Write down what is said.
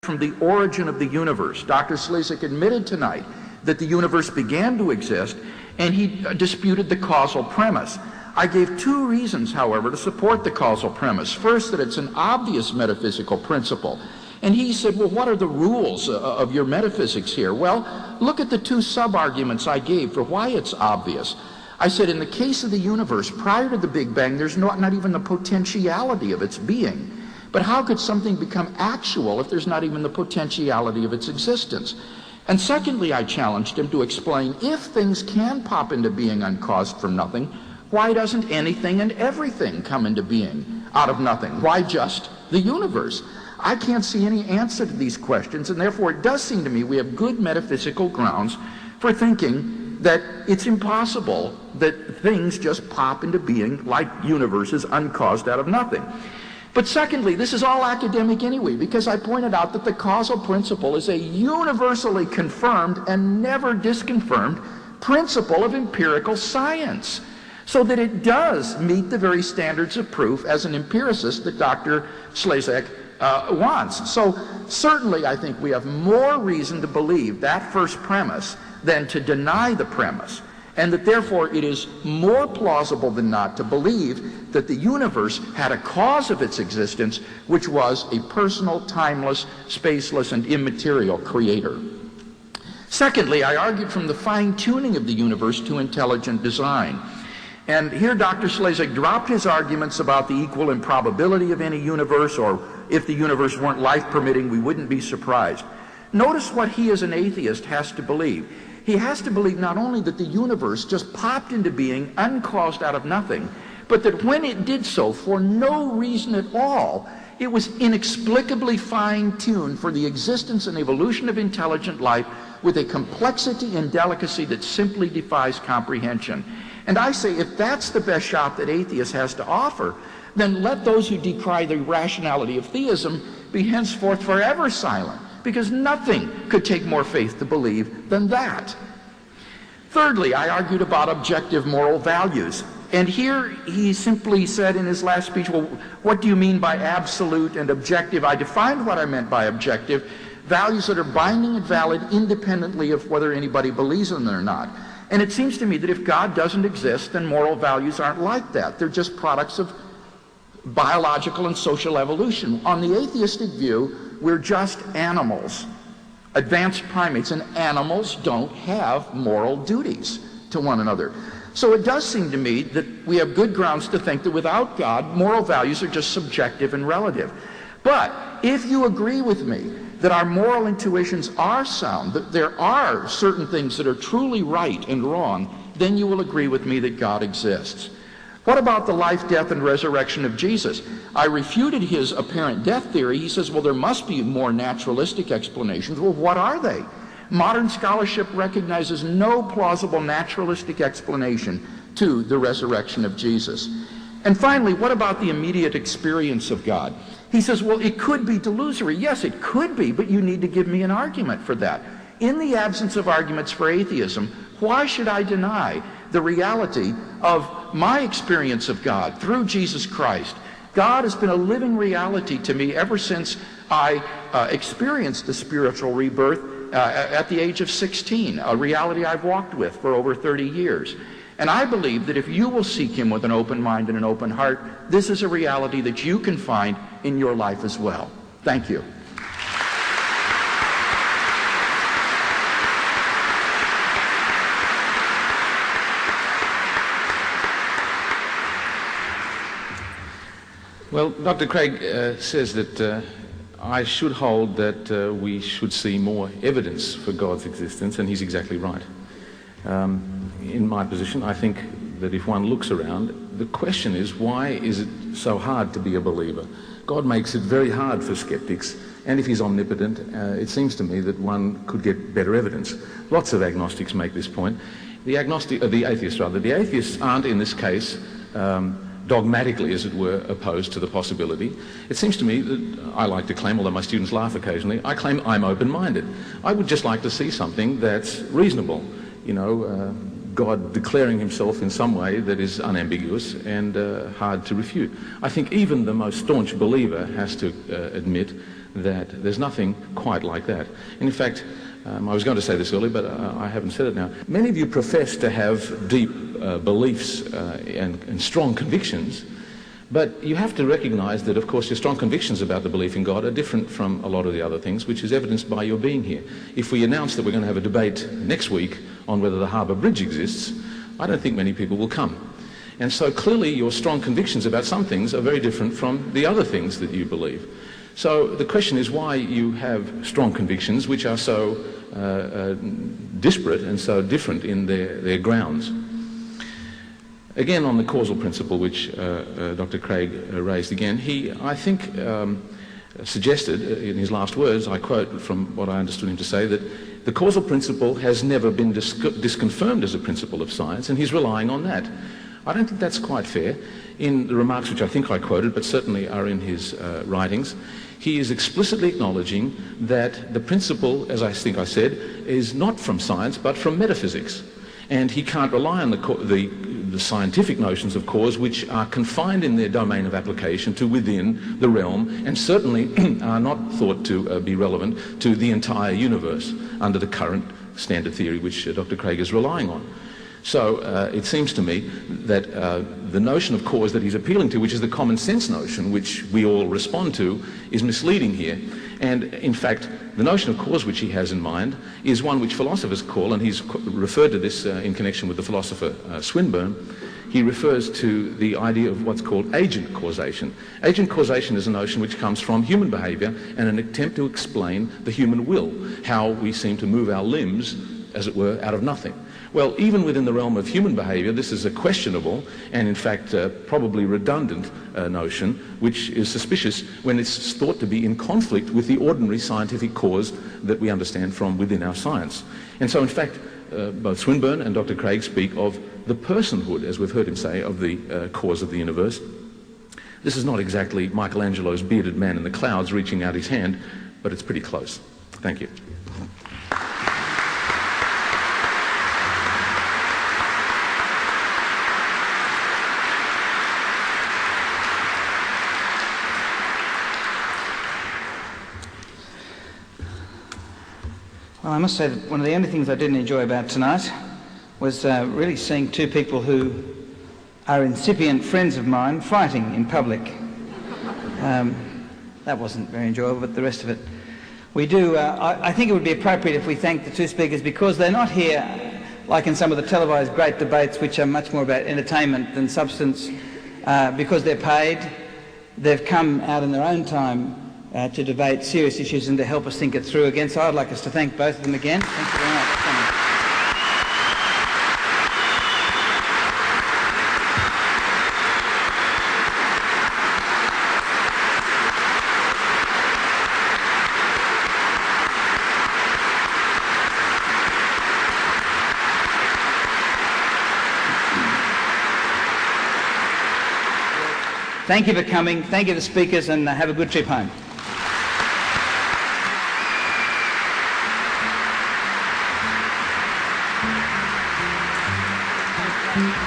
from the origin of the universe. Dr. Slezak admitted tonight that the universe began to exist, and he disputed the causal premise. I gave two reasons, however, to support the causal premise. First, that it's an obvious metaphysical principle. And he said, well, what are the rules of your metaphysics here? Well, look at the two sub-arguments I gave for why it's obvious. I said, in the case of the universe, prior to the Big Bang, there's not even the potentiality of its being. But how could something become actual if there's not even the potentiality of its existence? And secondly, I challenged him to explain, if things can pop into being uncaused from nothing, why doesn't anything and everything come into being out of nothing? Why just the universe? I can't see any answer to these questions, and therefore it does seem to me we have good metaphysical grounds for thinking that it's impossible that things just pop into being like universes uncaused out of nothing. But secondly, this is all academic anyway, because I pointed out that the causal principle is a universally confirmed and never disconfirmed principle of empirical science, so that it does meet the very standards of proof as an empiricist that Dr. Slezak wants. So certainly I think we have more reason to believe that first premise than to deny the premise, and that therefore it is more plausible than not to believe that the universe had a cause of its existence, which was a personal, timeless, spaceless, and immaterial creator. Secondly, I argued from the fine-tuning of the universe to intelligent design. And here Dr. Slezak dropped his arguments about the equal improbability of any universe, or if the universe weren't life-permitting, we wouldn't be surprised. Notice what he as an atheist has to believe. He has to believe not only that the universe just popped into being uncaused out of nothing, but that when it did so, for no reason at all, it was inexplicably fine-tuned for the existence and evolution of intelligent life with a complexity and delicacy that simply defies comprehension. And I say, if that's the best shot that atheists has to offer, then let those who decry the rationality of theism be henceforth forever silent, because nothing could take more faith to believe than that. Thirdly, I argued about objective moral values. And here he simply said in his last speech, well, what do you mean by absolute and objective? I defined what I meant by objective, values that are binding and valid independently of whether anybody believes in them or not. And it seems to me that if God doesn't exist, then moral values aren't like that. They're just products of biological and social evolution. On the atheistic view, we're just animals, advanced primates, and animals don't have moral duties to one another. So it does seem to me that we have good grounds to think that without God, moral values are just subjective and relative. But if you agree with me that our moral intuitions are sound, that there are certain things that are truly right and wrong, then you will agree with me that God exists. What about the life, death, and resurrection of Jesus? I refuted his apparent death theory. He says, well, there must be more naturalistic explanations. Well, what are they? Modern scholarship recognizes no plausible naturalistic explanation to the resurrection of Jesus. And finally, what about the immediate experience of God? He says, well, it could be delusory. Yes, it could be, but you need to give me an argument for that. In the absence of arguments for atheism, why should I deny the reality of my experience of God through Jesus Christ? God has been a living reality to me ever since I experienced the spiritual rebirth at the age of 16, a reality I've walked with for over 30 years. And I believe that if you will seek him with an open mind and an open heart, this is a reality that you can find in your life as well. Thank you. Well, Dr. Craig says that I should hold that we should see more evidence for God's existence, and he's exactly right. In my position, I think that if one looks around, the question is, why is it so hard to be a believer? God makes it very hard for skeptics, and if he's omnipotent, it seems to me that one could get better evidence. Lots of agnostics make this point. The atheists aren't in this case dogmatically, as it were, opposed to the possibility. It seems to me that I like to claim, although my students laugh occasionally, I claim I'm open-minded. I would just like to see something that's reasonable, God declaring himself in some way that is unambiguous and hard to refute. I think even the most staunch believer has to admit that there's nothing quite like that. And in fact, I was going to say this earlier, but I haven't said it now. Many of you profess to have deep beliefs and strong convictions, but you have to recognize that, of course, your strong convictions about the belief in God are different from a lot of the other things, which is evidenced by your being here. If we announce that we're going to have a debate next week on whether the Harbour Bridge exists, I don't think many people will come. And so clearly your strong convictions about some things are very different from the other things that you believe. So the question is why you have strong convictions which are so disparate and so different in their grounds. Again, on the causal principle, which Dr. Craig raised again, he, I think, suggested in his last words, I quote from what I understood him to say, that the causal principle has never been disconfirmed as a principle of science, and he's relying on that. I don't think that's quite fair. In the remarks which I think I quoted, but certainly are in his writings, he is explicitly acknowledging that the principle, as I think I said, is not from science but from metaphysics. And he can't rely on the scientific notions of cause, which are confined in their domain of application to within the realm, and certainly are not thought to be relevant to the entire universe under the current standard theory which Dr. Craig is relying on. So it seems to me that the notion of cause that he's appealing to, which is the common sense notion which we all respond to, is misleading here. And in fact, the notion of cause which he has in mind is one which philosophers call, and he's referred to this in connection with the philosopher Swinburne, he refers to the idea of what's called agent causation. Agent causation is a notion which comes from human behavior and an attempt to explain the human will, how we seem to move our limbs, as it were, out of nothing. Well, even within the realm of human behavior, this is a questionable and, in fact, probably redundant notion, which is suspicious when it's thought to be in conflict with the ordinary scientific cause that we understand from within our science. And so, in fact, both Swinburne and Dr. Craig speak of the personhood, as we've heard him say, of the cause of the universe. This is not exactly Michelangelo's bearded man in the clouds reaching out his hand, but it's pretty close. Thank you. Well, I must say that one of the only things I didn't enjoy about tonight was really seeing two people who are incipient friends of mine fighting in public. That wasn't very enjoyable, but the rest of it. We do, I think it would be appropriate if we thank the two speakers because they're not here like in some of the televised great debates which are much more about entertainment than substance. Because they're paid, they've come out in their own time to debate serious issues and to help us think it through again. So I'd like us to thank both of them again. Thank you very much for coming. Thank you for coming. Thank you to the speakers, and have a good trip home. Thank you.